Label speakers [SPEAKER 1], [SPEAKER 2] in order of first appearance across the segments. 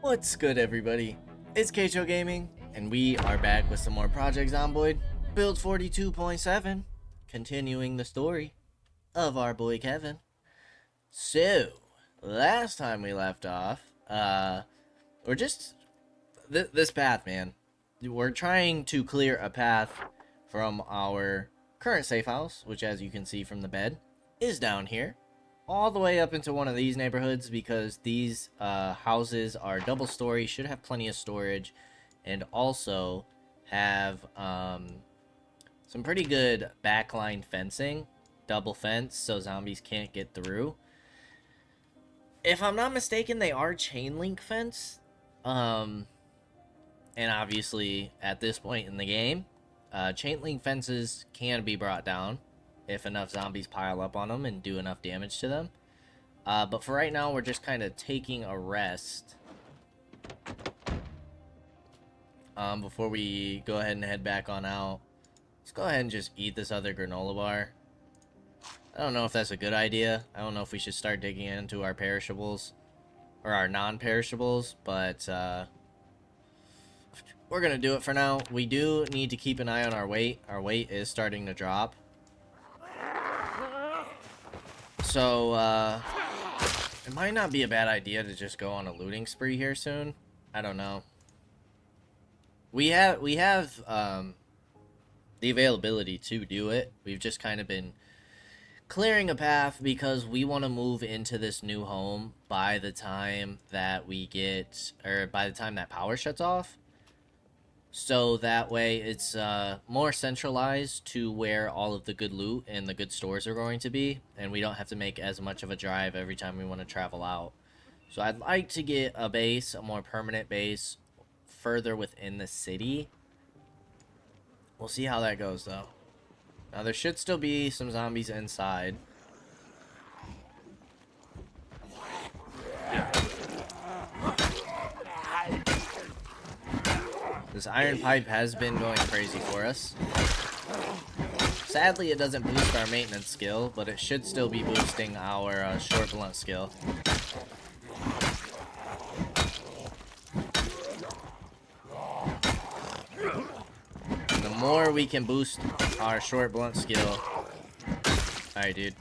[SPEAKER 1] What's good, everybody? It's Kaige-O Gaming, and we are back with some more Project Zomboid, build 42.7, continuing the story of our boy Kevin. So, last time we left off, we're just this path, man. We're trying to clear a path from our current safe house, which, as you can see from the bed, is down here, all the way up into one of these neighborhoods, because these houses are double story, should have plenty of storage, and also have some pretty good backline fencing, double fence, so zombies can't get through. If I'm not mistaken, they are chain link fence, and obviously at this point in the game, chain link fences can be brought down if enough zombies pile up on them and do enough damage to them. But for right now, we're just kind of taking a rest before we go ahead and head back on out. Let's go ahead and just eat this other granola bar. I don't know if that's a good idea. I don't know if we should start digging into our perishables or our non-perishables, but we're gonna do it for now. We do need to keep an eye on our weight. Our weight is starting to drop. So, it might not be a bad idea to just go on a looting spree here soon. I don't know. We have the availability to do it. We've just kind of been clearing a path because we want to move into this new home by the time that by the time that power shuts off. So that way it's more centralized to where all of the good loot and the good stores are going to be, and we don't have to make as much of a drive every time we want to travel out. So I'd like to get a base, a more permanent base, further within the city. We'll see how that goes, though. Now, there should still be some zombies inside. This iron pipe has been going crazy for us. Sadly, it doesn't boost our maintenance skill, but it should still be boosting our short blunt skill. The more we can boost our short blunt skill, alright, dude,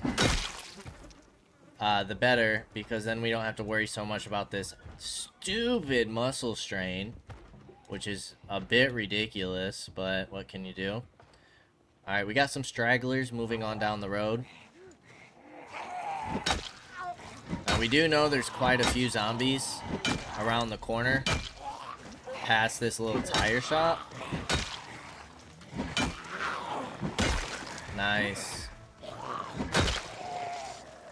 [SPEAKER 1] the better, because then we don't have to worry so much about this stupid muscle strain, which is a bit ridiculous, but what can you do? Alright, we got some stragglers moving on down the road. Now, we do know there's quite a few zombies around the corner past this little tire shop. Nice.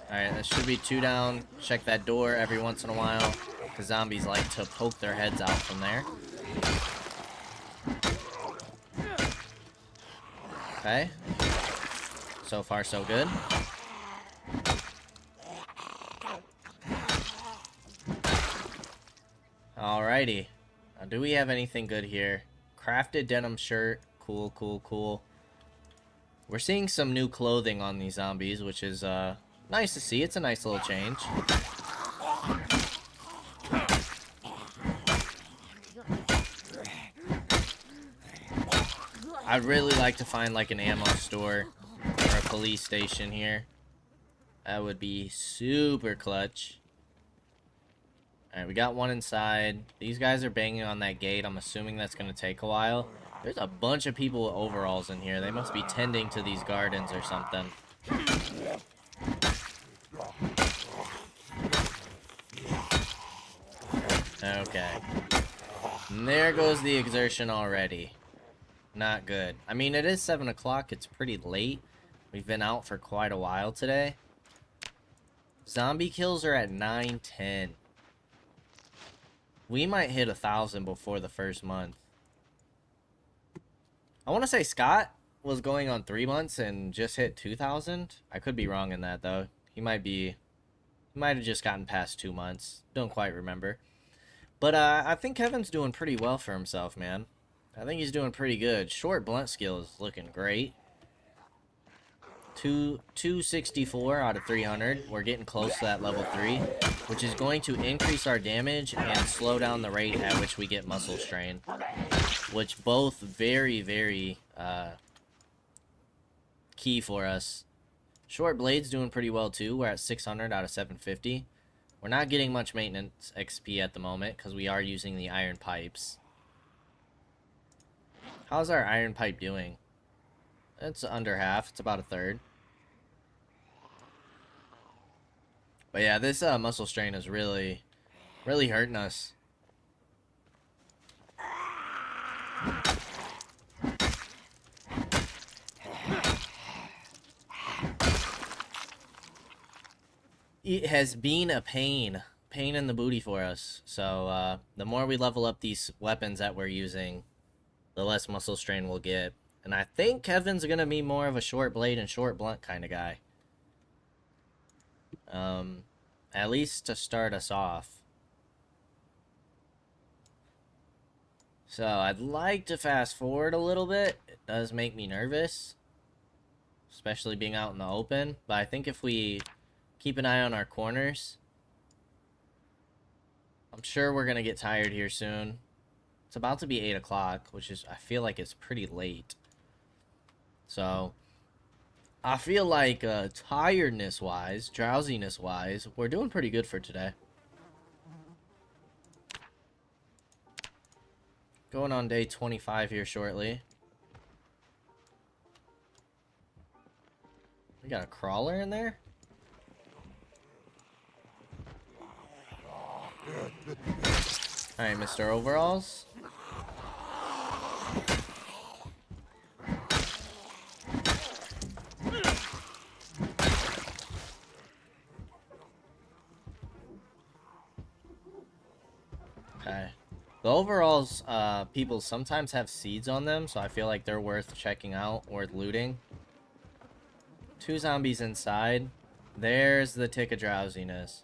[SPEAKER 1] Alright, that should be 2 down. Check that door every once in a while, because zombies like to poke their heads out from there. Okay. So far, so good. Alrighty. Now, do we have anything good here? Crafted denim shirt. Cool, cool, cool. We're seeing some new clothing on these zombies, which is nice to see. It's a nice little change. I'd really like to find like an ammo store or a police station here. That would be super clutch. Alright, we got one inside. These guys are banging on that gate. I'm assuming that's going to take a while. There's a bunch of people with overalls in here. They must be tending to these gardens or something. Okay. And there goes the exertion already. Not good. I mean, it is 7 o'clock. It's pretty late. We've been out for quite a while today. Zombie kills are at 910. We might hit 1,000 before the first month. I want to say Scott was going on 3 months and just hit 2,000. I could be wrong in that, though. He might have just gotten past 2 months. Don't quite remember. But I think Kevin's doing pretty well for himself, man. I think he's doing pretty good. Short blunt skill is looking great. 264 out of 300. We're getting close to that level 3, which is going to increase our damage and slow down the rate at which we get muscle strain, which both very, very key for us. Short Blade's doing pretty well too. We're at 600 out of 750. We're not getting much maintenance XP at the moment because we are using the iron pipes. How's our iron pipe doing? It's under half. It's about a third. But yeah, this muscle strain is really hurting us. It has been a pain in the booty for us. So the more we level up these weapons that we're using, the less muscle strain we'll get. And I think Kevin's gonna be more of a short blade and short blunt kind of guy. At least to start us off. So I'd like to fast forward a little bit. It does make me nervous, especially being out in the open. But I think if we keep an eye on our corners, I'm sure we're gonna get tired here soon. It's about to be 8 o'clock, which is, I feel like it's pretty late. So I feel like tiredness-wise, drowsiness-wise, we're doing pretty good for today. Going on day 25 here shortly. We got a crawler in there? Alright, Mr. Overalls. Okay. The overalls, people sometimes have seeds on them, so I feel like they're worth checking out, worth looting. 2 zombies inside. There's the tick of drowsiness.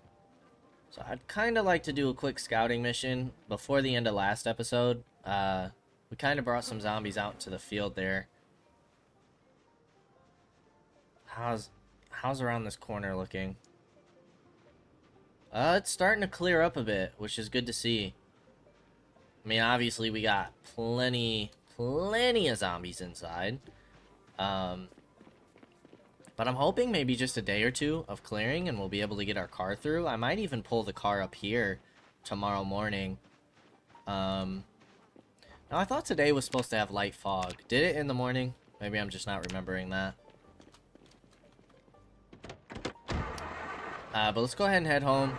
[SPEAKER 1] So I'd kind of like to do a quick scouting mission before the end of last episode. We kind of brought some zombies out to the field there. How's around this corner looking? It's starting to clear up a bit, which is good to see. I mean, obviously we got plenty of zombies inside. But I'm hoping maybe just a day or two of clearing and we'll be able to get our car through. I might even pull the car up here tomorrow morning. Now I thought today was supposed to have light fog. Did it in the morning? Maybe I'm just not remembering that. But let's go ahead and head home.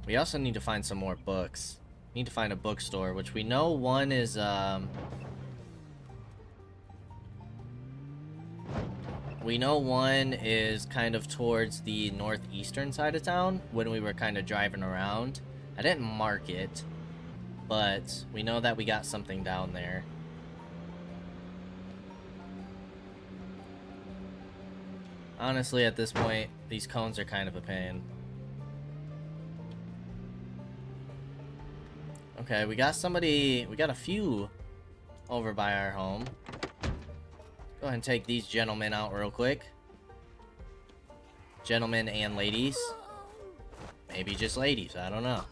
[SPEAKER 1] We also need to find some more books. Need to find a bookstore, which we know one is, we know one is kind of towards the northeastern side of town when we were kind of driving around. I didn't mark it, but we know that we got something down there. Honestly, at this point, these cones are kind of a pain. Okay, we got a few over by our home. Go ahead and take these gentlemen out real quick. Gentlemen and ladies. Maybe just ladies, I don't know.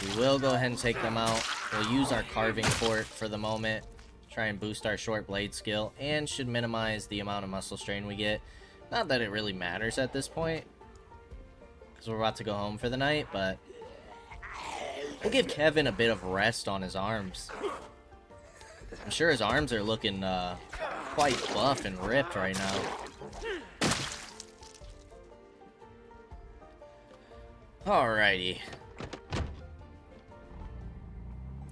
[SPEAKER 1] We will go ahead and take them out. We'll use our carving fort for the moment. Try and boost our short blade skill, and should minimize the amount of muscle strain we get. Not that it really matters at this point, because we're about to go home for the night, but we'll give Kevin a bit of rest on his arms. I'm sure his arms are looking quite buff and ripped right now. Alrighty.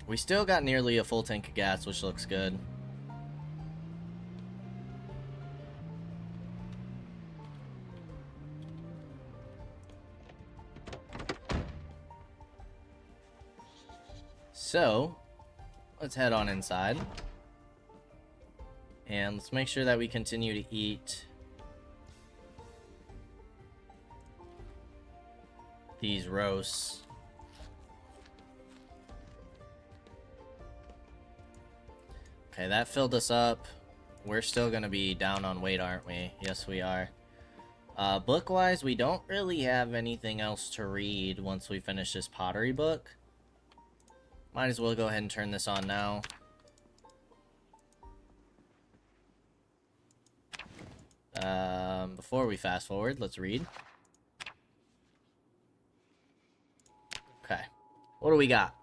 [SPEAKER 1] We still got nearly a full tank of gas, which looks good. So, let's head on inside. And let's make sure that we continue to eat these roasts. Okay, that filled us up. we're still gonna be down on weight, aren't we? Yes, we are. Book-wise, we don't really have anything else to read once we finish this pottery book. Might as well go ahead and turn this on now. Before we fast forward, let's read. Okay. What do we got?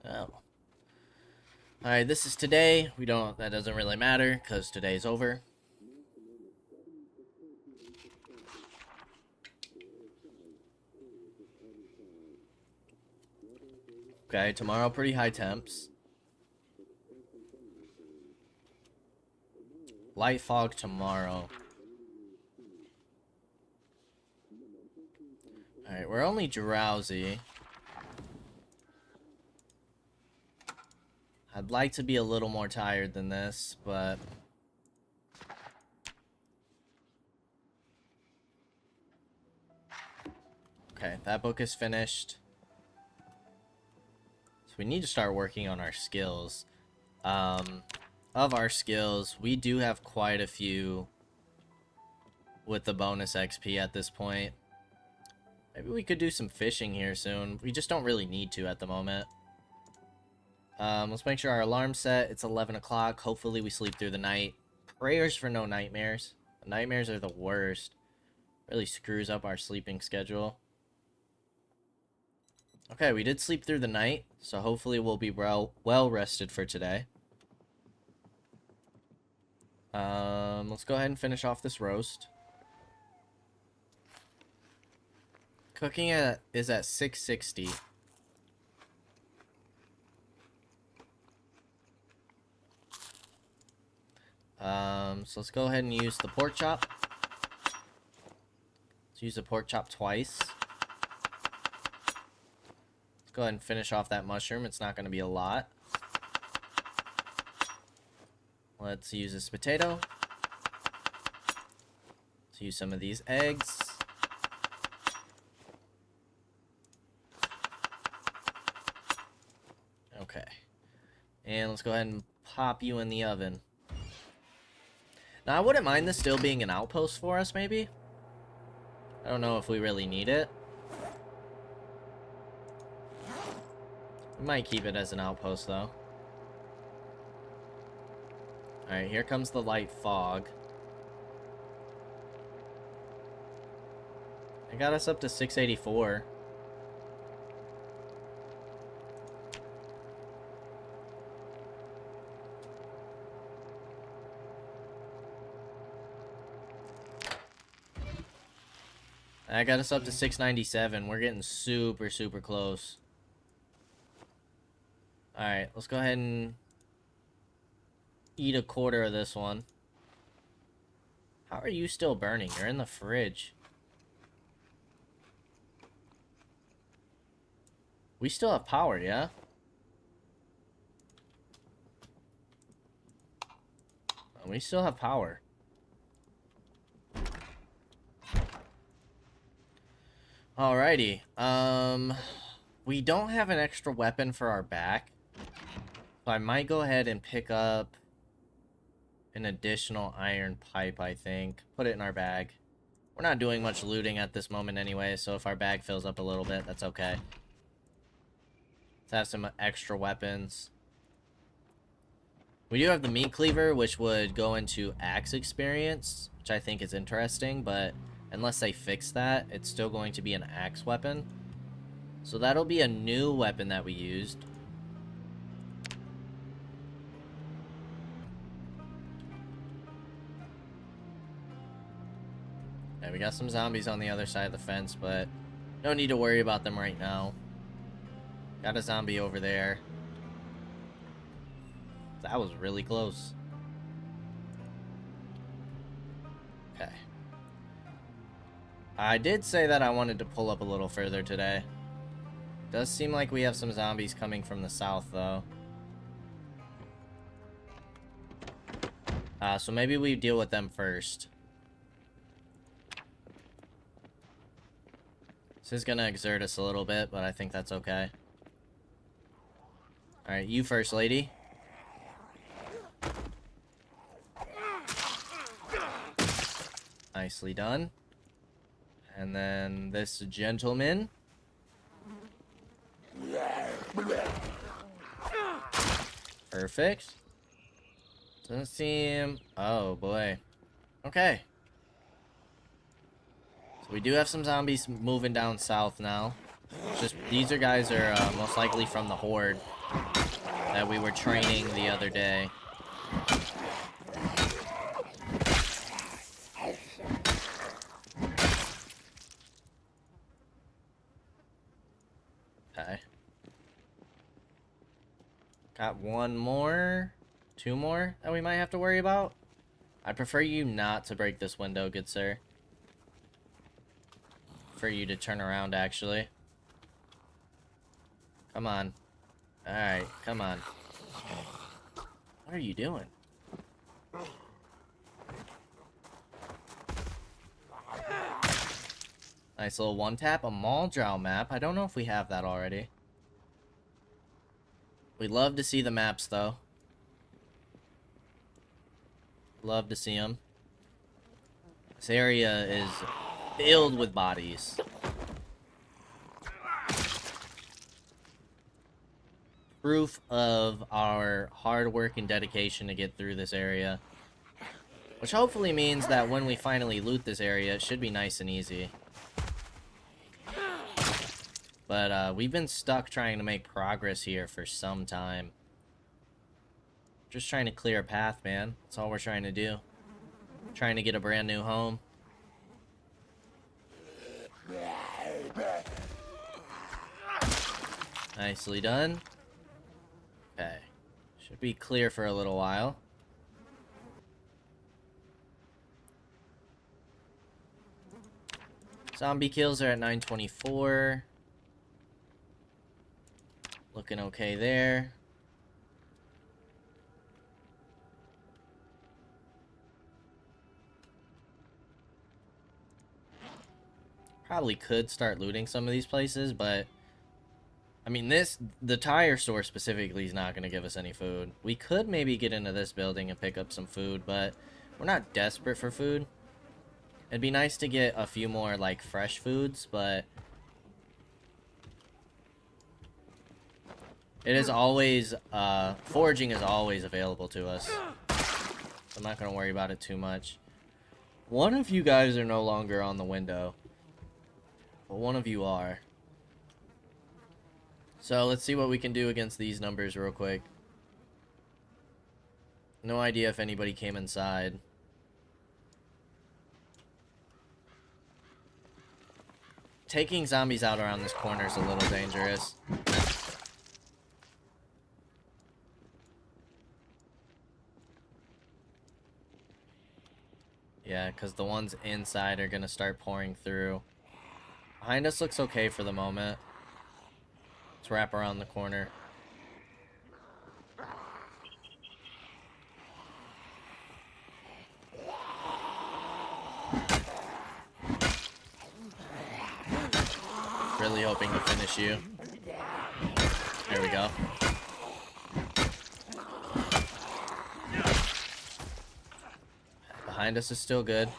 [SPEAKER 1] Oh. Alright, this is today. That doesn't really matter, because today's over. Okay, tomorrow pretty high temps. Light fog tomorrow. Alright, we're only drowsy. I'd like to be a little more tired than this, but... Okay, that book is finished. So we need to start working on our skills. Of our skills, we do have quite a few with the bonus XP at this point. Maybe we could do some fishing here soon. We just don't really need to at the moment. Let's make sure our alarm's set. It's 11 o'clock. Hopefully we sleep through the night. Prayers for no nightmares. The nightmares are the worst. Really screws up our sleeping schedule. Okay, we did sleep through the night, so hopefully we'll be well rested for today. Let's go ahead and finish off this roast. Cooking is at 660. So let's go ahead and use the pork chop. Let's use the pork chop twice. Let's go ahead and finish off that mushroom. It's not going to be a lot. Let's use this potato. Let's use some of these eggs. Okay. And let's go ahead and pop you in the oven. Now, I wouldn't mind this still being an outpost for us, maybe. I don't know if we really need it. We might keep it as an outpost, though. Alright, here comes the light fog. It got us up to 684. That got us up to 697. We're getting super, super close. Alright, let's go ahead and eat a quarter of this one. How are you still burning? You're in the fridge. We still have power, yeah? We still have power. Alrighty. We don't have an extra weapon for our back. So I might go ahead and pick up an additional iron pipe, I think. Put it in our bag. We're not doing much looting at this moment anyway, so if our bag fills up a little bit, that's okay. Let's have some extra weapons. We do have the meat cleaver, which would go into axe experience, which I think is interesting, but unless they fix that, it's still going to be an axe weapon. So that'll be a new weapon that we used. Yeah, we got some zombies on the other side of the fence, but no need to worry about them right now. Got a zombie over there. That was really close. Okay. I did say that I wanted to pull up a little further today. Does seem like we have some zombies coming from the south, though. So maybe we deal with them first. This is gonna exert us a little bit, but I think that's okay. Alright, you first, lady. Nicely done. And then this gentleman. Perfect. Doesn't seem... Oh, boy. Okay. So we do have some zombies moving down south now. Just these guys are most likely from the horde that we were training the other day. Okay. Got one more, two more that we might have to worry about. I prefer you not to break this window, good sir. For you to turn around, actually. Come on. Alright, come on. What are you doing? Nice little one tap. A mall drow map. I don't know if we have that already. We'd love to see the maps, though. Love to see them. This area is filled with bodies. Proof of our hard work and dedication to get through this area. Which hopefully means that when we finally loot this area, it should be nice and easy. But we've been stuck trying to make progress here for some time. Just trying to clear a path, man. That's all we're trying to do. Trying to get a brand new home. Nicely done. Okay. Should be clear for a little while. Zombie kills are at 924. Looking okay there. Probably could start looting some of these places, but I mean, the tire store specifically is not going to give us any food. We could maybe get into this building and pick up some food, but we're not desperate for food. It'd be nice to get a few more, like, fresh foods, but it is always, foraging is always available to us. So I'm not going to worry about it too much. One of you guys are no longer on the window. But one of you are. So let's see what we can do against these numbers real quick. No idea if anybody came inside. Taking zombies out around this corner is a little dangerous. Yeah, because the ones inside are going to start pouring through. Behind us looks okay for the moment. Let's wrap around the corner. Really hoping to finish you. There we go. Behind us is still good.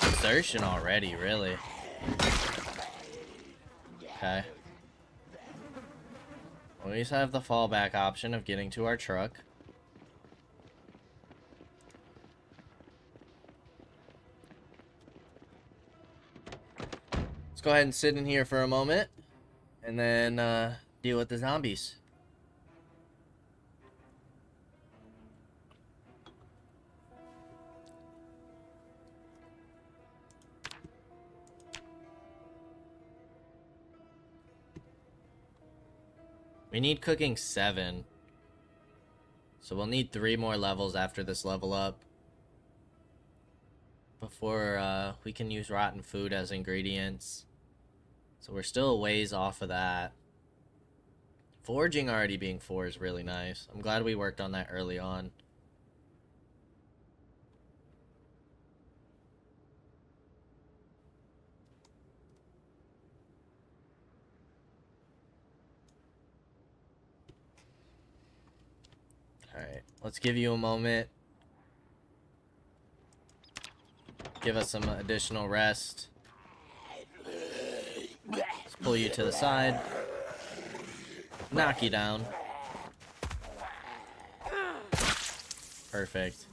[SPEAKER 1] Exertion already, really. Okay. We always have the fallback option of getting to our truck. Let's go ahead and sit in here for a moment, and then deal with the zombies. We need cooking 7. So we'll need 3 more levels after this level up. Before we can use rotten food as ingredients. So we're still a ways off of that. Foraging already being 4 is really nice. I'm glad we worked on that early on. Alright, let's give you a moment. Give us some additional rest. Let's pull you to the side. Knock you down. Perfect.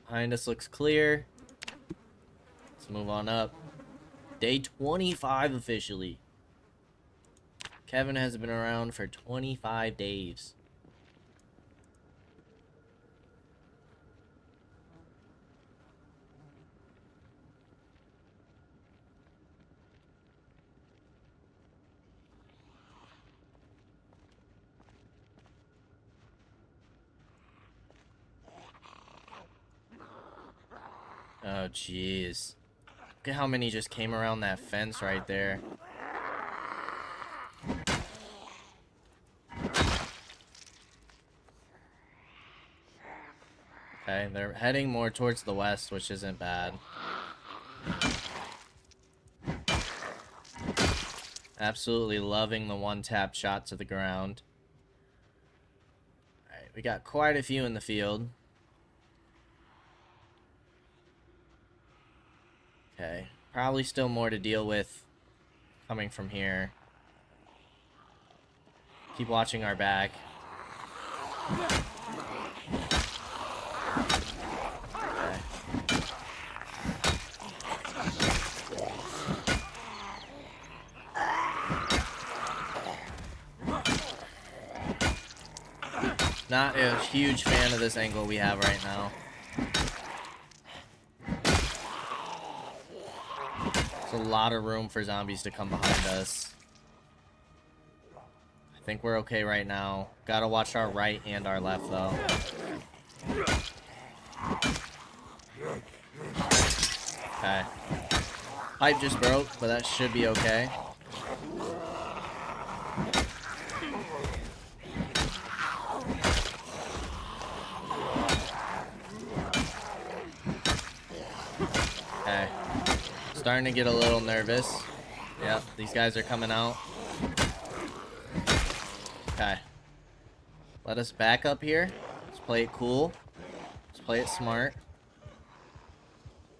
[SPEAKER 1] Behind us looks clear. Let's move on up. Day 25 officially. Kevin has been around for 25 days. Oh, jeez. Look at how many just came around that fence right there. Okay, they're heading more towards the west, which isn't bad. Absolutely loving the one-tap shot to the ground. Alright, we got quite a few in the field. Okay, probably still more to deal with coming from here. Keep watching our back. Okay. Not a huge fan of this angle we have right now. There's a lot of room for zombies to come behind us. I think we're okay right now. Gotta watch our right and our left, though. Okay. Pipe just broke, but that should be okay. Okay. Starting to get a little nervous. Yep, these guys are coming out. Okay. Let us back up here. Let's play it cool. Let's play it smart.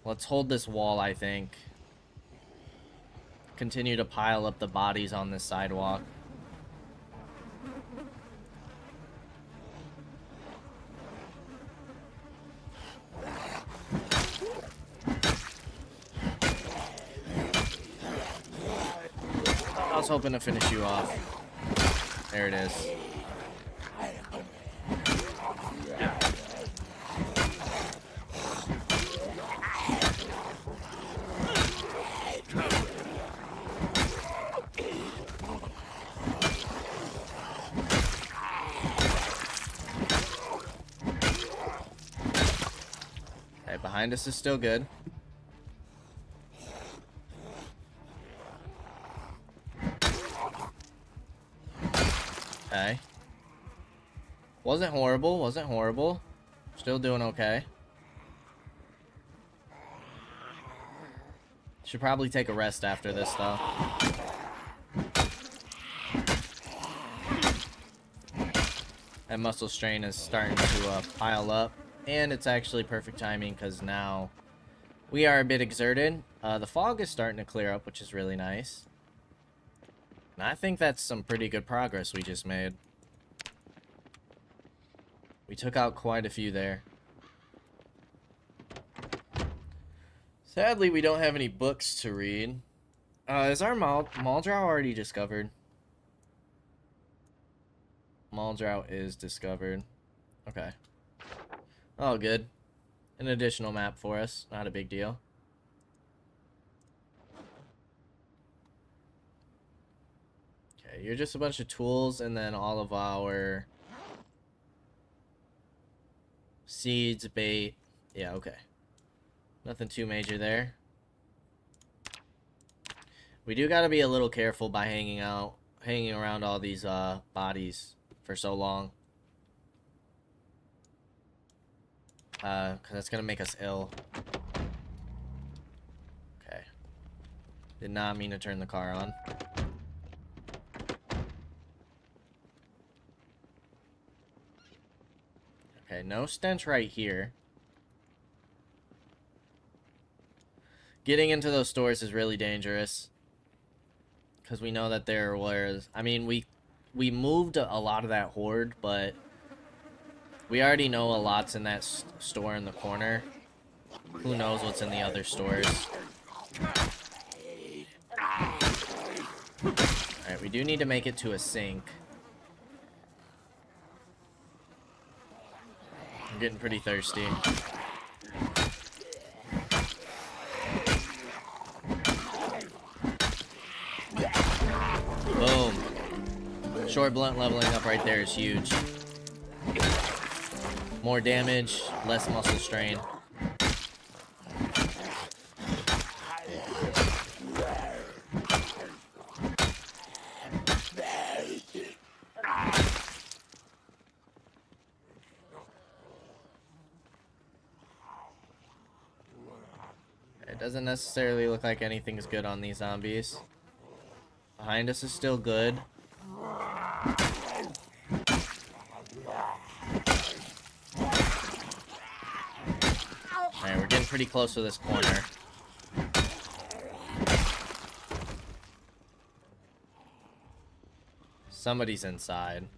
[SPEAKER 1] Let's hold this wall, I think. Continue to pile up the bodies on this sidewalk. I was hoping to finish you off. There it is. Okay, behind us is still good. Okay. Wasn't horrible, wasn't horrible. Still doing okay. Should probably take a rest after this, though. That muscle strain is starting to pile up. And it's actually perfect timing because now we are a bit exerted. The fog is starting to clear up, which is really nice. And I think that's some pretty good progress we just made. We took out quite a few there. Sadly, we don't have any books to read. Is our Maldrow already discovered? Maldrow is discovered. Okay. Oh, good. An additional map for us. Not a big deal. Okay, you're just a bunch of tools and then all of our seeds, bait. Yeah, okay. Nothing too major there. We do gotta be a little careful by hanging around all these bodies for so long. Because that's gonna make us ill. Okay. Did not mean to turn the car on. Okay, no stench right here. Getting into those stores is really dangerous. Because we know that there was... I mean, we moved a lot of that horde, but... we already know a lot's in that store in the corner. Who knows what's in the other stores. Alright, we do need to make it to a sink. I'm getting pretty thirsty. Boom. Short blunt leveling up right there is huge. More damage, less muscle strain. It doesn't necessarily look like anything's good on these zombies. Behind us is still good. Alright, we're getting pretty close to this corner. Somebody's inside.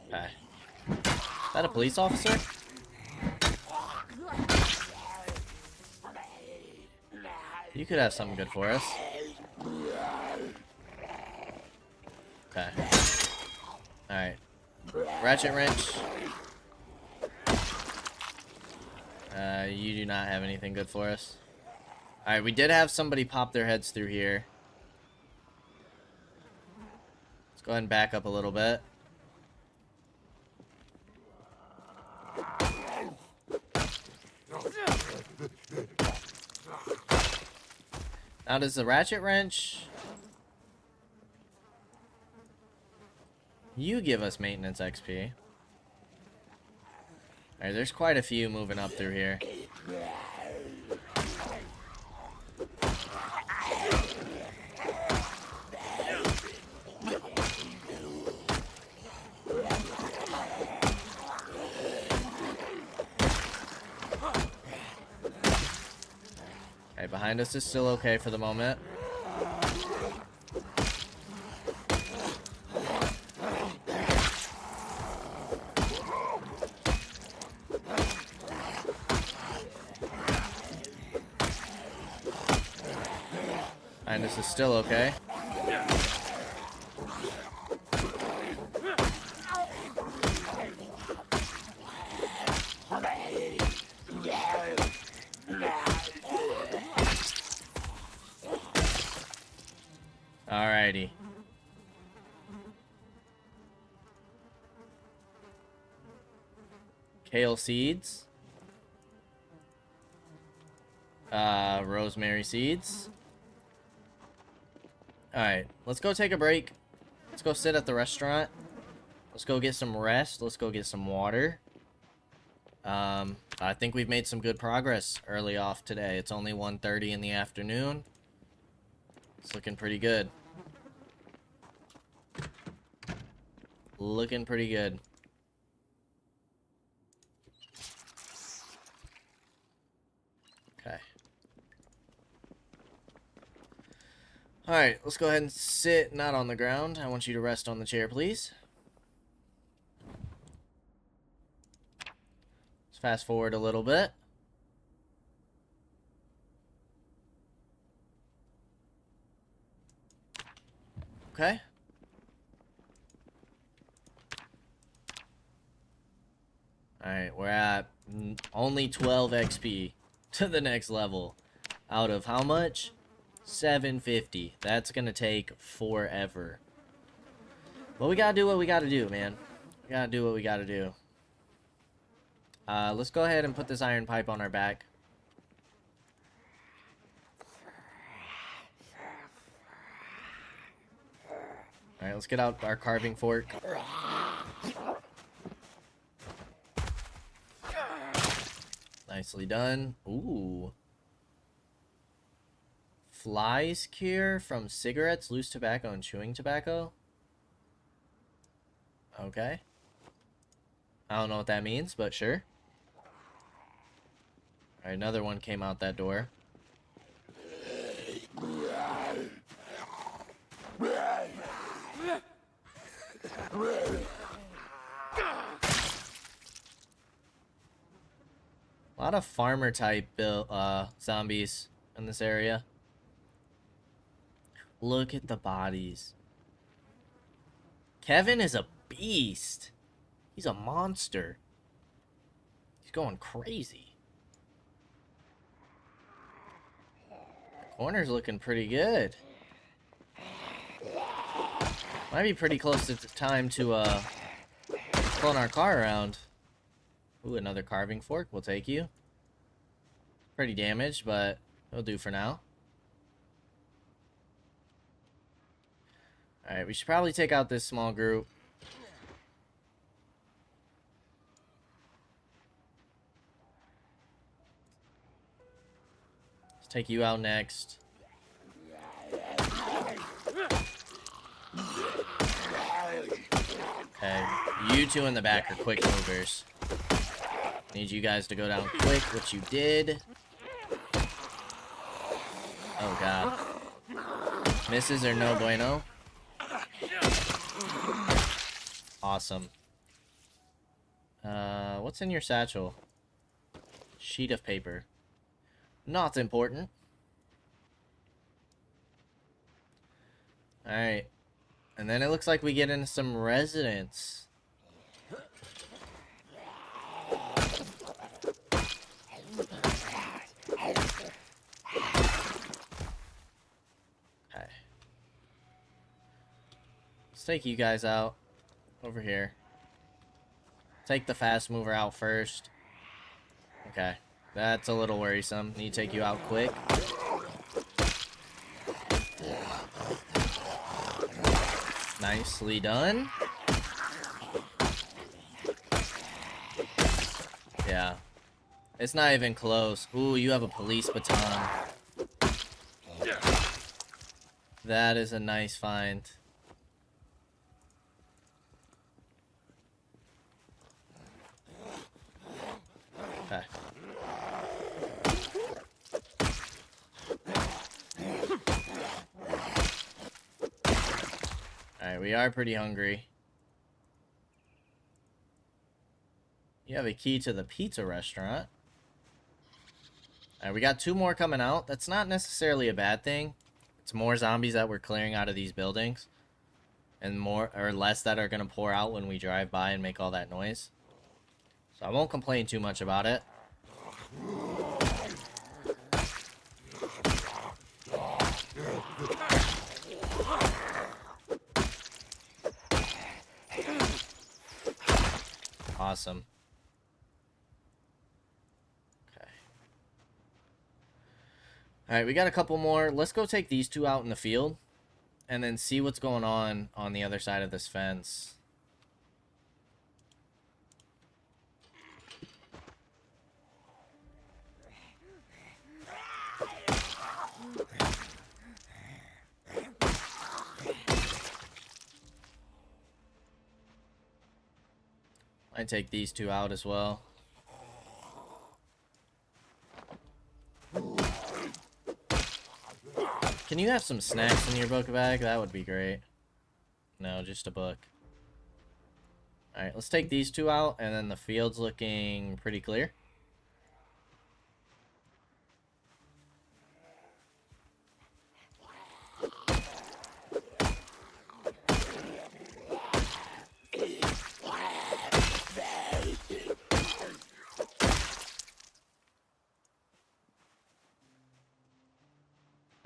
[SPEAKER 1] Okay. Is that a police officer? You could have something good for us. Okay. Alright. Ratchet wrench. You do not have anything good for us. Alright, we did have somebody pop their heads through here. Let's go ahead and back up a little bit. Now, does the ratchet wrench... you give us maintenance XP. Alright, there's quite a few moving up through here. Alright, behind us is still okay for the moment. And this is still okay. Alrighty. Kale seeds. Rosemary seeds. Alright, let's go take a break. Let's go sit at the restaurant. Let's go get some rest. Let's go get some water. I think we've made some good progress early off today. It's only 1:30 in the afternoon. It's looking pretty good. Looking pretty good. Okay. Alright, let's go ahead and sit not on the ground. I want you to rest on the chair, please. Let's fast forward a little bit. Okay. Alright, we're at only 12 XP to the next level. Out of how much? 750. That's gonna take forever. But we gotta do what we gotta do, man. We gotta do what we gotta do. Let's go ahead and put this iron pipe on our back. Alright, let's get out our carving fork. Nicely done. Ooh. Flies cure from cigarettes, loose tobacco, and chewing tobacco. Okay. I don't know what that means, but sure. Alright, another one came out that door. A lot of farmer type zombies in this area. Look at the bodies. Kevin is a beast. He's a monster. He's going crazy. The corner's looking pretty good. Might be pretty close to the time to pulling our car around. Ooh, another carving fork. We'll take you. Pretty damaged, but it'll do for now. Alright, we should probably take out this small group. Let's take you out next. Okay, you two in the back are quick movers. Need you guys to go down quick, which you did. Oh god. Misses are no bueno. Awesome. What's in your satchel? Sheet of paper. Not important. Alright. And then it looks like we get into some residents. Okay. Let's take you guys out. Over here. Take the fast mover out first. Okay. That's a little worrisome. Need to take you out quick. Nicely done. Yeah. It's not even close. Ooh, you have a police baton. That is a nice find. Okay. Alright, we are pretty hungry. You have a key to the pizza restaurant. Alright, we got 2 more coming out. That's not necessarily a bad thing. It's more zombies that we're clearing out of these buildings. And more or less that are going to pour out when we drive by and make all that noise. So I won't complain too much about it. Awesome. Okay. Alright, we got a couple more. Let's go take these 2 out in the field. And then see what's going on the other side of this fence. I take these 2 out as well. Can you have some snacks in your book bag? That would be great. No, just a book. Alright, let's take these 2 out, and then the field's looking pretty clear.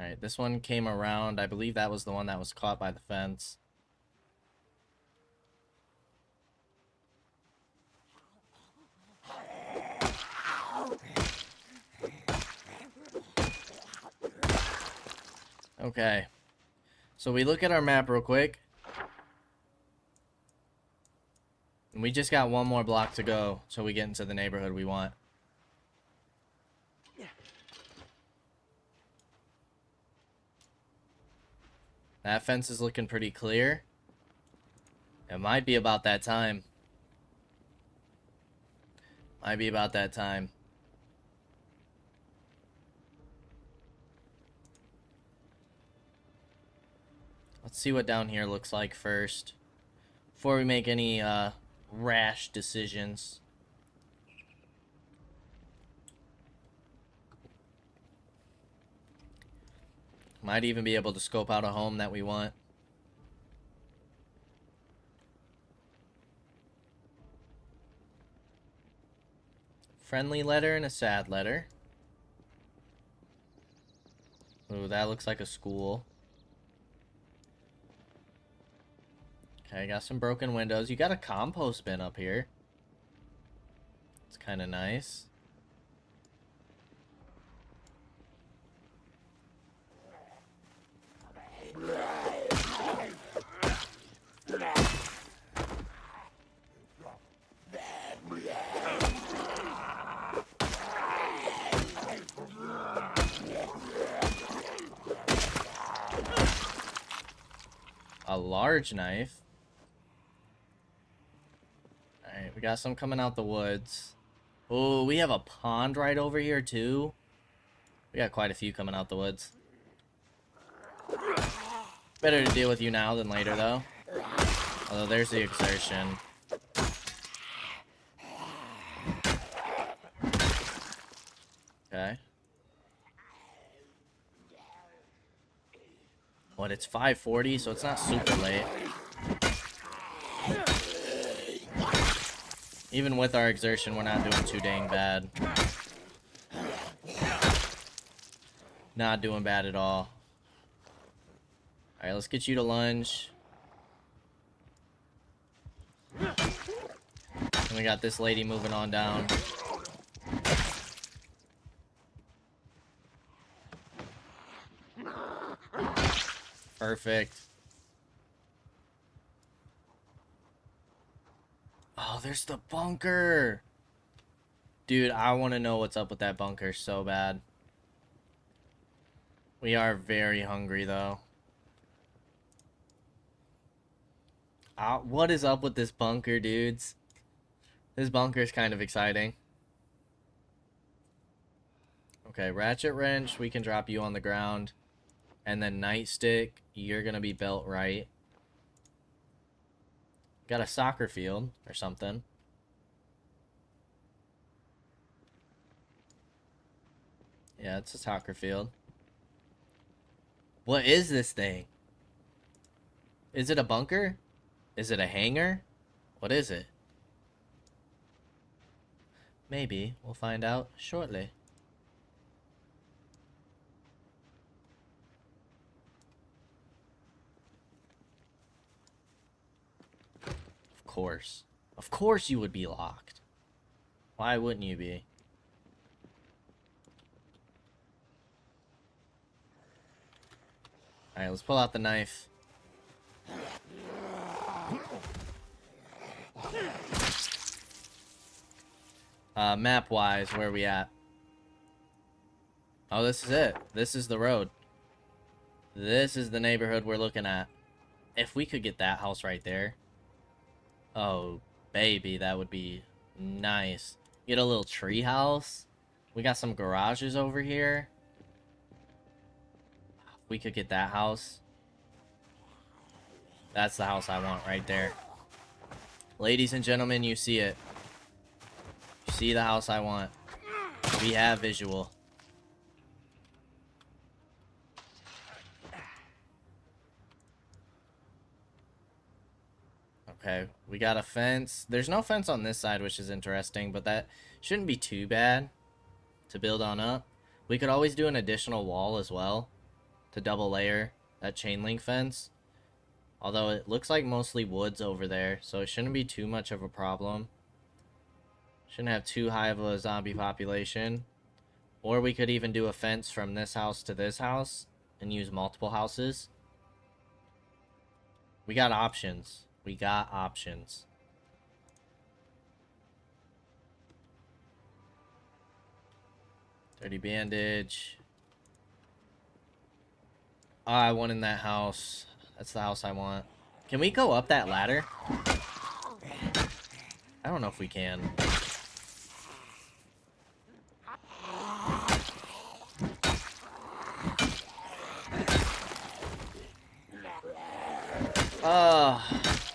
[SPEAKER 1] Alright, this one came around. I believe that was the one that was caught by the fence. Okay. So we look at our map real quick. And we just got 1 more block to go till we get into the neighborhood we want. That fence is looking pretty clear. It might be about that time. Might be about that time. Let's see what down here looks like first, before we make any rash decisions. Might even be able to scope out a home that we want. Friendly letter and a sad letter. Ooh, that looks like a school. Okay, got some broken windows. You got a compost bin up here. It's kind of nice. A large knife. Alright, we got some coming out the woods. Oh, we have a pond right over here too. We got quite a few coming out the woods. Better to deal with you now than later though. Although there's the exertion. Okay. What, it's 5:40, so it's not super late. Even with our exertion, we're not doing too dang bad. Not doing bad at all. Alright, let's get you to lunge. And we got this lady moving on down. Perfect. Oh, there's the bunker. Dude, I want to know what's up with that bunker so bad. We are very hungry, though. What is up with this bunker, dudes? This bunker is kind of exciting. Okay, ratchet wrench, we can drop you on the ground. And then nightstick, you're gonna be built right. Got a soccer field or something. Yeah, it's a soccer field. What is this thing? Is it a bunker? Is it a hangar? What is it? Maybe. We'll find out shortly. Of course. Of course you would be locked. Why wouldn't you be? Alright, let's pull out the knife. Map-wise, where are we at? Oh, this is it. This is the road. This is the neighborhood we're looking at. If we could get that house right there. Oh, baby, that would be nice. Get a little tree house. We got some garages over here. If we could get that house. That's the house I want right there. Ladies and gentlemen, you see it. You see the house I want. We have visual. Okay, we got a fence. There's no fence on this side, which is interesting, but that shouldn't be too bad to build on up. We could always do an additional wall as well to double layer that chain link fence. Although it looks like mostly woods over there, so it shouldn't be too much of a problem. Shouldn't have too high of a zombie population. Or we could even do a fence from this house to this house and use multiple houses. We got options. We got options. Dirty bandage. I want in that house. That's the house I want. Can we go up that ladder? I don't know if we can.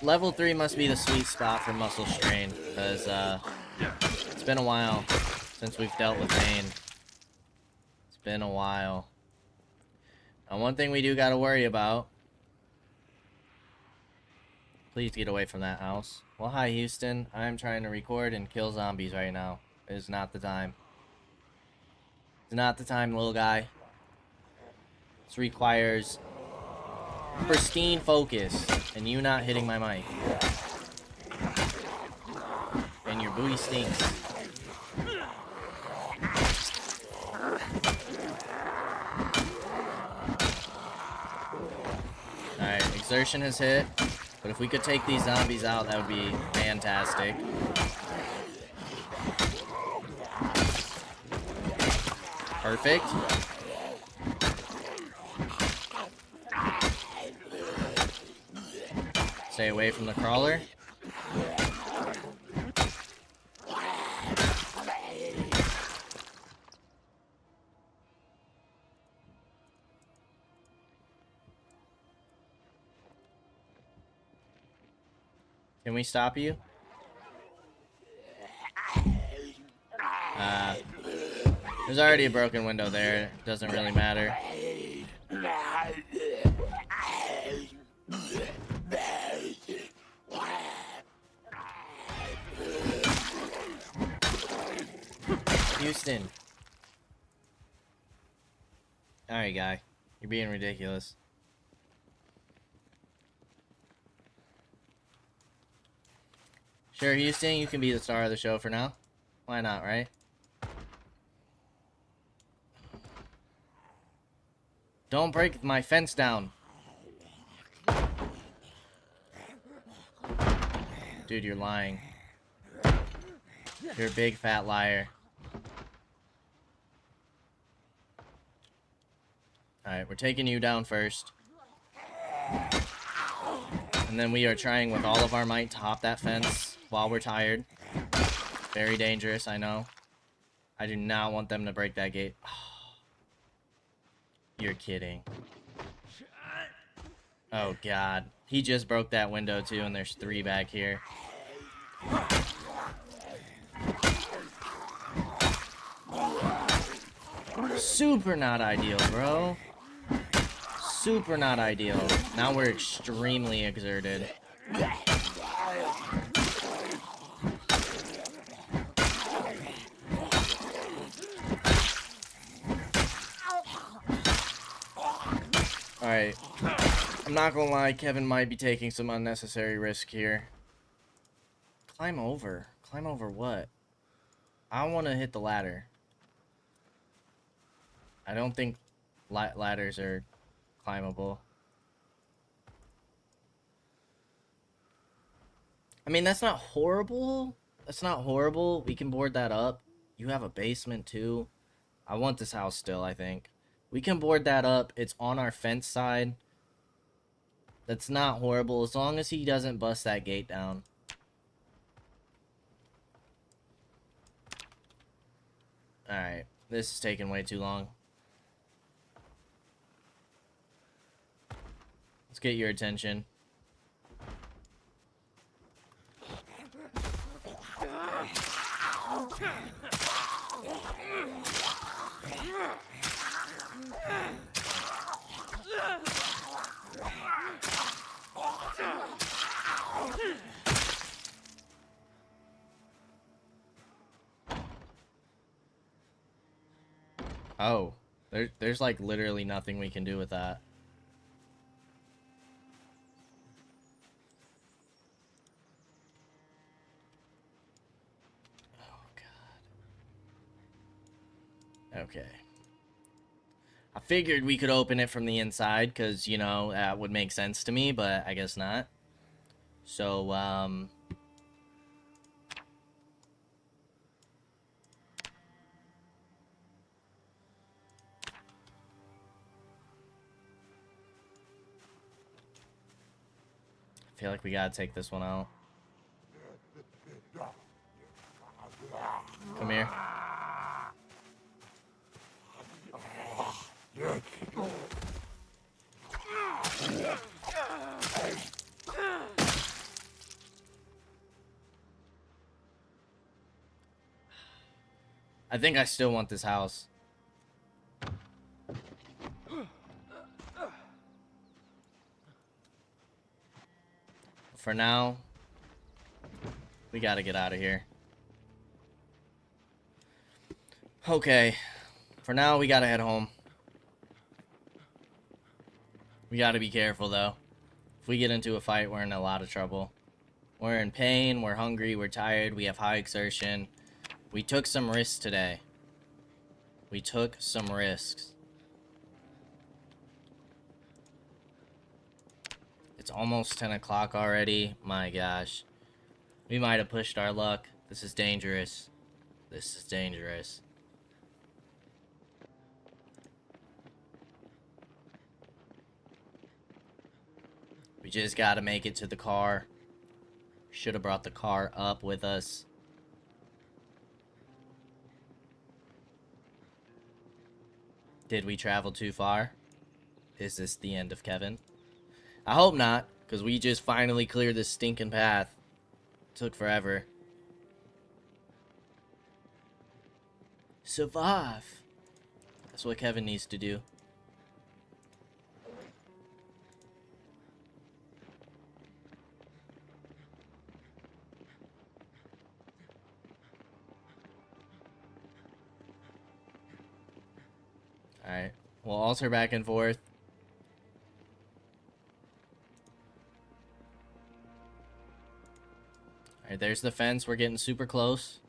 [SPEAKER 1] Level 3 must be the sweet spot for muscle strain, because, it's been a while since we've dealt with pain. It's been a while. Now, one thing we do gotta worry about. Please get away from that house. Well, hi, Houston. I'm trying to record and kill zombies right now. It is not the time. It's not the time, little guy. This requires pristine focus, and you not hitting my mic. And your booty stinks. Alright, exertion has hit. But if we could take these zombies out, that would be fantastic. Perfect. Stay away from the crawler. Can we stop you? There's already a broken window there. It doesn't really matter. Houston. Alright, guy. You're being ridiculous. Sure, Houston, you can be the star of the show for now. Why not, right? Don't break my fence down. Dude, you're lying. You're a big fat liar. Alright, we're taking you down first. And then we are trying with all of our might to hop that fence while we're tired. Very dangerous, I know. I do not want them to break that gate. You're kidding. Oh, God. He just broke that window, too, and there's 3 back here. Super not ideal, bro. Super not ideal. Now we're extremely exerted. Alright. I'm not gonna lie, Kevin might be taking some unnecessary risk here. Climb over. Climb over what? I want to hit the ladder. I don't think ladders are climbable. I mean, that's not horrible. That's not horrible. We can board that up. You have a basement, too. I want this house still, I think. We can board that up. It's on our fence side. That's not horrible, as long as he doesn't bust that gate down. Alright. This is taking way too long. Let's get your attention. Oh, there's like literally nothing we can do with that. Oh, God. Okay. I figured we could open it from the inside, because, you know, that would make sense to me, but I guess not. So, I feel like we gotta take this one out. Come here. I think I still want this house. For now, we gotta get out of here. Okay. For now, we gotta head home. We gotta be careful, though. If we get into a fight, we're in a lot of trouble. We're in pain, we're hungry, we're tired, we have high exertion. We took some risks today. We took some risks. It's almost 10 o'clock already. My gosh. We might have pushed our luck. This is dangerous. This is dangerous. We just gotta make it to the car. Should have brought the car up with us. Did we travel too far? Is this the end of Kevin? I hope not, because we just finally cleared this stinking path. Took forever. Survive. That's what Kevin needs to do. Alright. We'll alter back and forth. Alright, there's the fence. We're getting super close.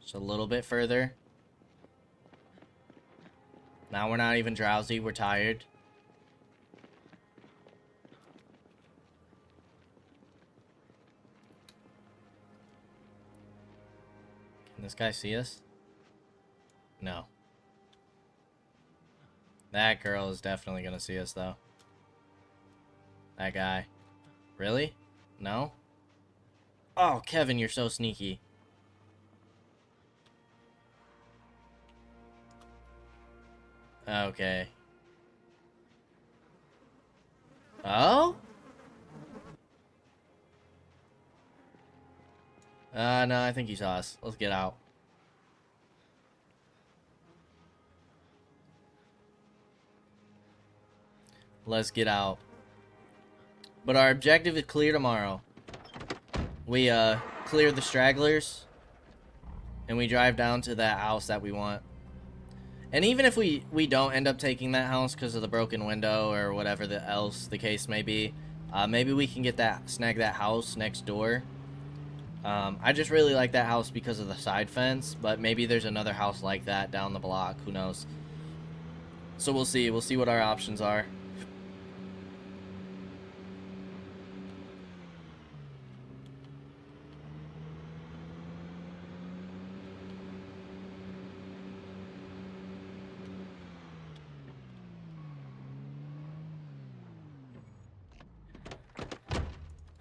[SPEAKER 1] Just a little bit further. Now we're not even drowsy. We're tired. Can this guy see us? No. That girl is definitely gonna see us, though. That guy. Really? No? Oh, Kevin, you're so sneaky. Okay. Oh? No, I think he saw us. Let's get out. Let's get out. But our objective is clear tomorrow. We, clear the stragglers. And we drive down to that house that we want. And even if we don't end up taking that house because of the broken window or whatever else the case may be, maybe we can snag that house next door. I just really like that house because of the side fence, but maybe there's another house like that down the block. Who knows? So we'll see. We'll see what our options are.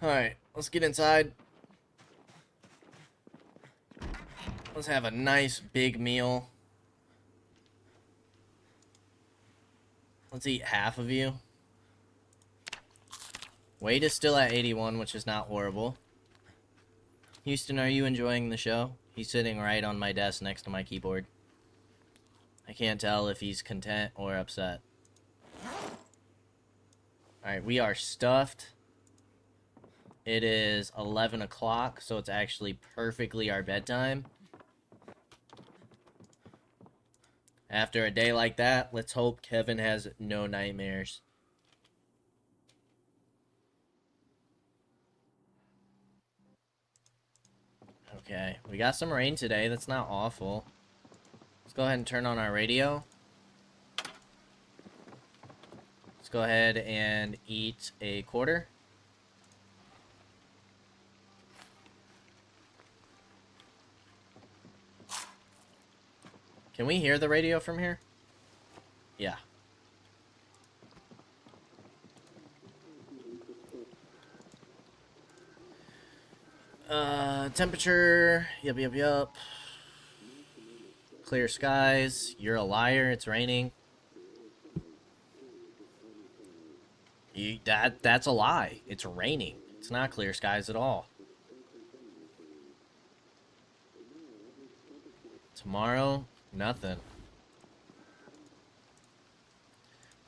[SPEAKER 1] Alright, let's get inside. Let's have a nice big meal. Let's eat half of you. Weight is still at 81, which is not horrible. Houston, are you enjoying the show? He's sitting right on my desk next to my keyboard. I can't tell if he's content or upset. Alright, we are stuffed. It is 11 o'clock, so it's actually perfectly our bedtime. After a day like that, let's hope Kevin has no nightmares. Okay, we got some rain today. That's not awful. Let's go ahead and turn on our radio. Let's go ahead and eat a quarter. Can we hear the radio from here? Yeah. Temperature. Yup. Clear skies. You're a liar. It's raining. That's a lie. It's raining. It's not clear skies at all. Tomorrow, nothing.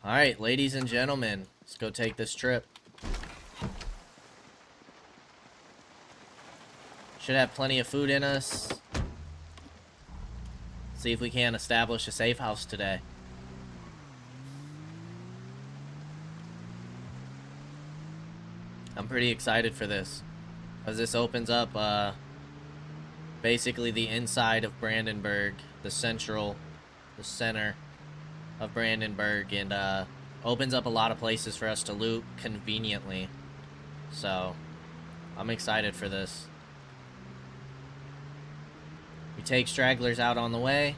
[SPEAKER 1] Alright, ladies and gentlemen, let's go take this trip. Should have plenty of food in us. See if we can establish a safe house today. I'm pretty excited for this, because this opens up basically the inside of Brandenburg, the center of Brandenburg, and opens up a lot of places for us to loot conveniently. So I'm excited for this. We take stragglers out on the way.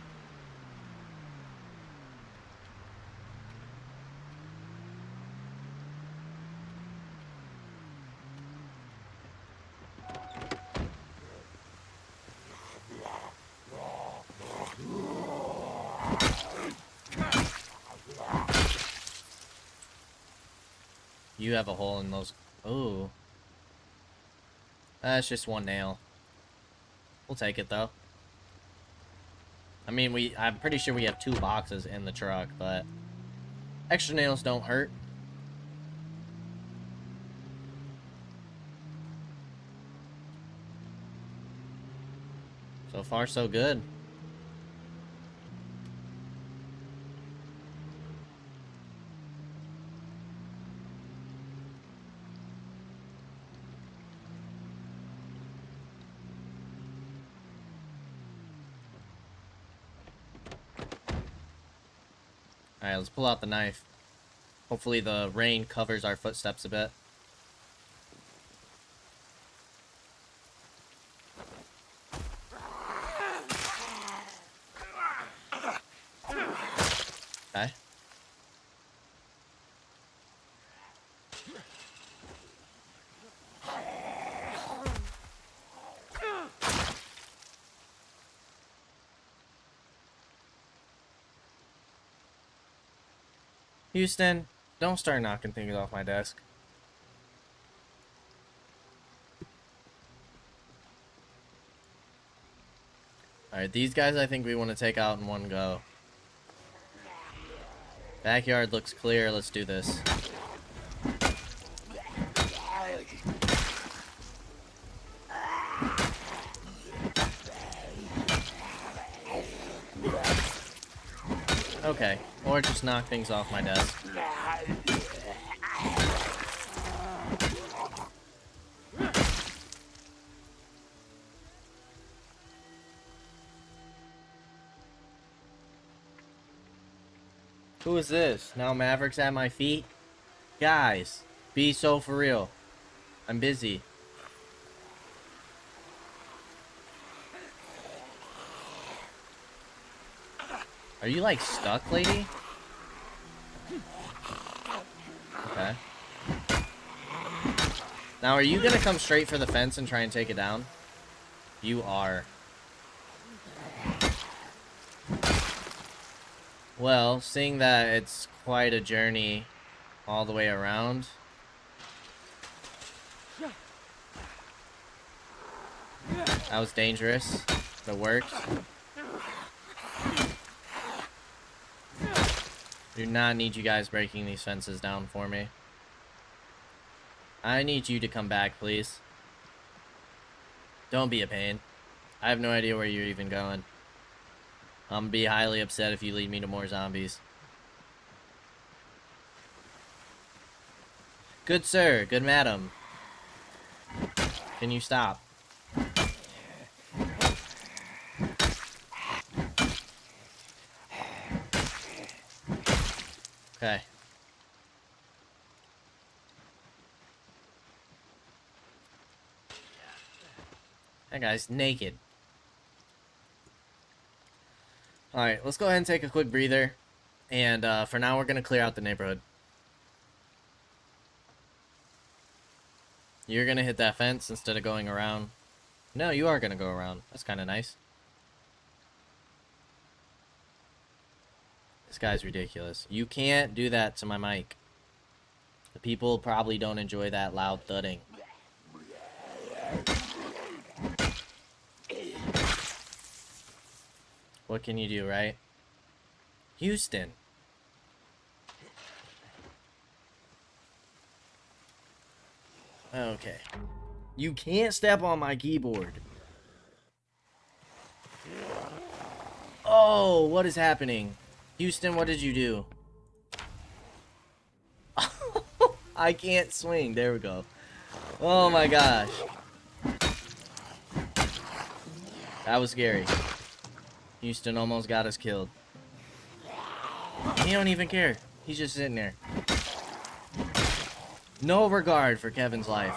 [SPEAKER 1] You have a hole in those. Ooh. That's just one nail. We'll take it though. I mean, I'm pretty sure we have 2 boxes in the truck, but extra nails don't hurt. So far, so good. Alright, let's pull out the knife. Hopefully the rain covers our footsteps a bit. Okay. Houston, don't start knocking things off my desk. Alright, these guys I think we want to take out in one go. Backyard looks clear, let's do this. Okay, or just knock things off my desk. Who is this? Now Maverick's at my feet? Guys, be so for real. I'm busy. Are you like stuck, lady? Okay. Now are you gonna come straight for the fence and try and take it down? You are. Well, seeing that it's quite a journey all the way around. That was dangerous. But it worked. Do not need you guys breaking these fences down for me. I need you to come back, please. Don't be a pain. I have no idea where you're even going. I'm gonna be highly upset if you lead me to more zombies. Good sir, good madam. Can you stop? Okay. That guy's naked. Alright, let's go ahead and take a quick breather. And for now, we're going to clear out the neighborhood. You're going to hit that fence instead of going around. No, you are gonna go around. That's kind of nice. This guy's ridiculous. You can't do that to my mic. The people probably don't enjoy that loud thudding. What can you do, right? Houston. Okay. You can't step on my keyboard. Oh, what is happening? Houston, what did you do? I can't swing. There we go. Oh my gosh. That was scary. Houston almost got us killed. He don't even care. He's just sitting there. No regard for Kevin's life.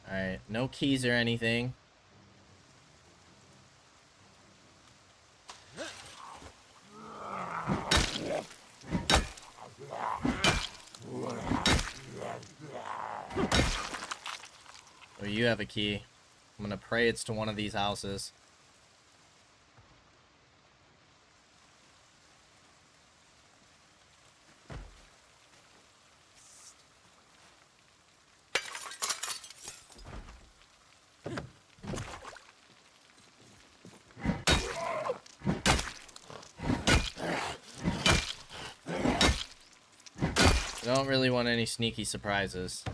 [SPEAKER 1] Alright, no keys or anything. Oh, you have a key. I'm gonna pray it's to one of these houses. I don't really want any sneaky surprises.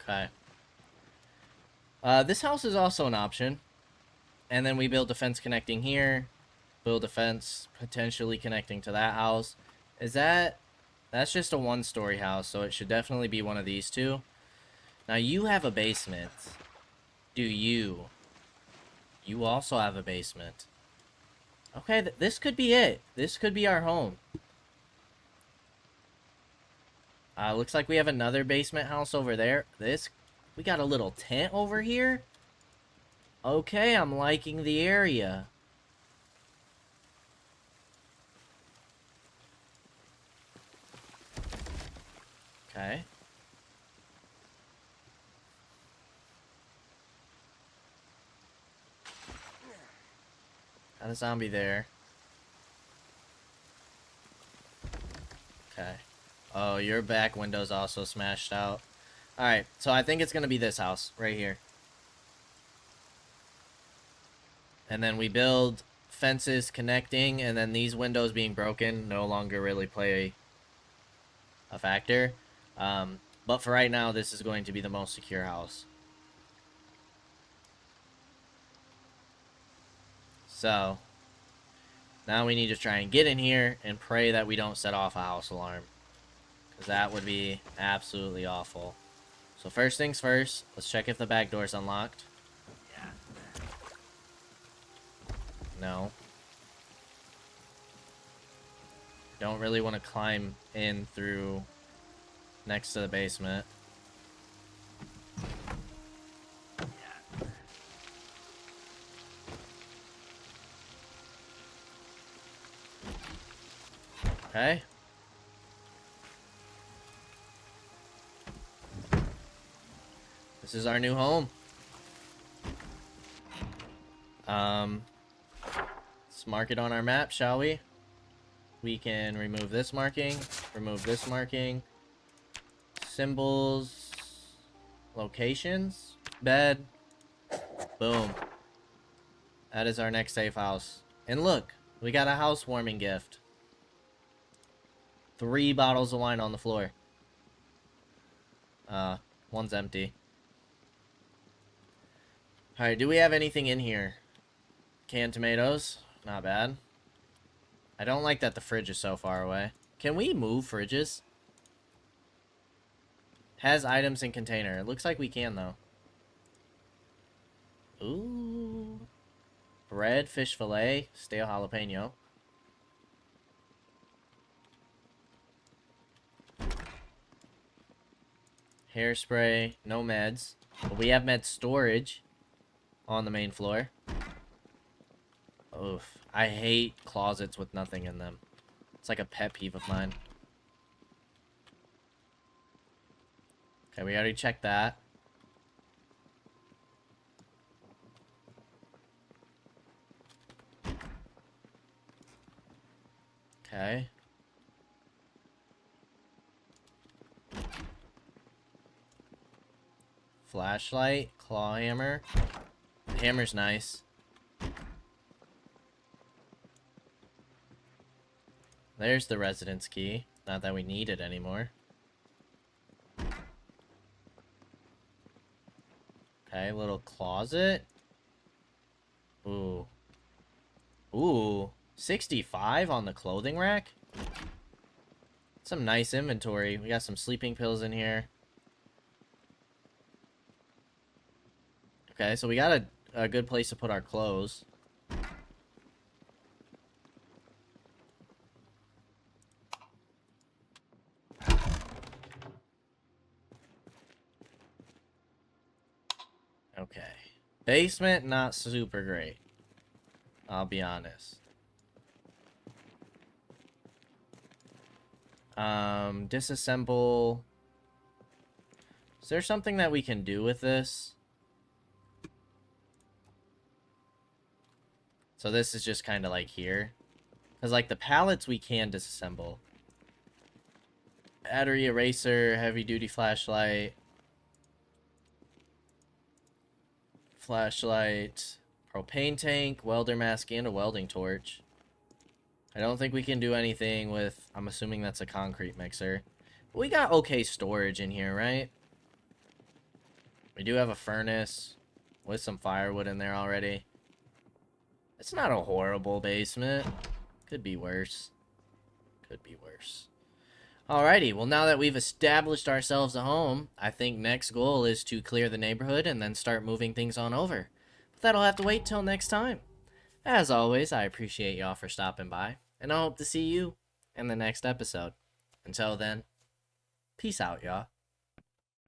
[SPEAKER 1] Okay. This house is also an option. And then we build a fence connecting here. Build a fence potentially connecting to that house. That's just a one-story house, so it should definitely be one of these two. Now you have a basement. Do you? You also have a basement. Okay, this could be it. This could be our home. Looks like we have another basement house over there. We got a little tent over here. Okay, I'm liking the area. Okay. Got a zombie there. Okay. Oh, your back window's also smashed out. Alright, so I think it's gonna be this house right here. And then we build fences connecting, and then these windows being broken no longer really play a factor. But for right now, this is going to be the most secure house. So, now we need to try and get in here and pray that we don't set off a house alarm. Because that would be absolutely awful. So first things first, let's check if the back door's unlocked. No. Don't really want to climb in through next to the basement. Okay. This is our new home. Let's mark it on our map, shall we? We can remove this marking, symbols, locations, bed, boom. That is our next safe house. And look, we got a housewarming gift. 3 bottles of wine on the floor. One's empty. Alright, do we have anything in here? Canned tomatoes. Not bad. I don't like that the fridge is so far away. Can we move fridges? Has items in container. It looks like we can, though. Ooh. Bread, fish fillet, stale jalapeno. Hairspray, no meds. But we have med storage on the main floor. Oof. I hate closets with nothing in them. It's like a pet peeve of mine. Okay, we already checked that. Okay. Flashlight, claw hammer. The hammer's nice. There's the residence key. Not that we need it anymore. Okay, little closet. Ooh. Ooh. 65 on the clothing rack? Some nice inventory. We got some sleeping pills in here. Okay, so we got a good place to put our clothes. Okay. Basement, not super great. I'll be honest. Disassemble. Is there something that we can do with this? So this is just kind of like here. Because like the pallets we can disassemble. Battery eraser, heavy duty flashlight. Flashlight. Propane tank, welder mask, and a welding torch. I don't think we can do anything with... I'm assuming that's a concrete mixer. But we got okay storage in here, right? We do have a furnace with some firewood in there already. It's not a horrible basement. Could be worse. Could be worse. Alrighty, well now that we've established ourselves a home, I think next goal is to clear the neighborhood and then start moving things on over. But that'll have to wait till next time. As always, I appreciate y'all for stopping by, and I hope to see you in the next episode. Until then, peace out, y'all.